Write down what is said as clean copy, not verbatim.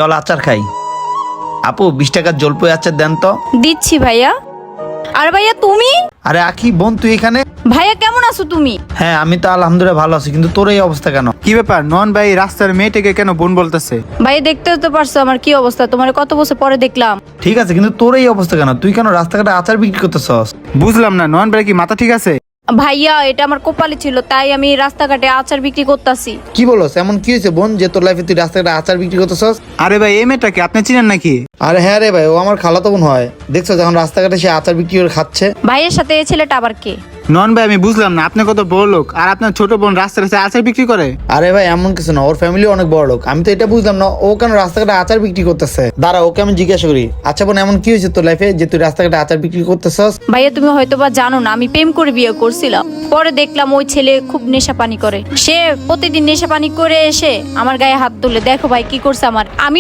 চল আচার খাই। আপু 20 টাকার জলপাই আচার দেন তো। দিচ্ছি ভাইয়া। আর ভাইয়া তুমি? আরে আখি বোন তুই এখানে? ভাইয়া কেমন আছো তুমি? হ্যাঁ আমি তো আলহামদুলিল্লাহ ভালো আছি, কিন্তু তোর এই অবস্থা কেন? কি ব্যাপার নন ভাই, রাস্তার মেয়েটাকে কেন বোন বলতেছে? ভাইয়া দেখতে তো পারছো আমার কি অবস্থা, তোমার কত বছর পরে দেখলাম। ঠিক আছে, কিন্তু তোর এই অবস্থা কেন? তুই কেন রাস্তাঘাটে আচার বিক্রি করতেছস? বুঝলাম না, নন ভাই কি মাথা ঠিক আছে? ভাইয়া এটা আমার কপালে ছিল, তাই আমি রাস্তাঘাটে আচার বিক্রি করতেছি। কি বলছ? এমন কি হয়েছে বোন যে তোর লাইফে তুই রাস্তাঘাটে আচার বিক্রি করতেছস? আরে ভাই এই মেয়েটাকে আপনি চিনেন নাকি? আরে হ্যাঁ রে ভাই, ও আমার খালাতো বোন হয়। দেখছো যখন রাস্তাঘাটে সে আচার বিক্রি করে খাচ্ছে। ভাইয়ের সাথে এই ছেলেটা আবার কে? নন ভাই আমি বুঝলাম না, আপনি কত বড় লোক আর আপনার ছোট বোন রাস্তায় রাস্তায় আচার বিক্রি করে? আরে ভাই এমন কিছু না, ওর ফ্যামিলি অনেক বড় লোক। আমি তো এটা বুঝলাম না ও কেন রাস্তাঘাটে আচার বিক্রি করতেছে। দাঁড়া ওকে আমি জিজ্ঞাসা করি। আচ্ছা বোন, এমন কি হয়েছে তোর লাইফে যে তুই রাস্তাঘাটে আচার বিক্রি করতেছস? ভাইয়া তুমি হয়তো বা জানো না, আমি প্রেম করে বিয়ে করছিলাম। পরে দেখলাম ওই ছেলে খুব নেশা পানি করে। সে প্রতিদিন নেশা পানি করে এসে আমার গায়ে হাত তুলে, দেখো ভাই কি করছে আমার। আমি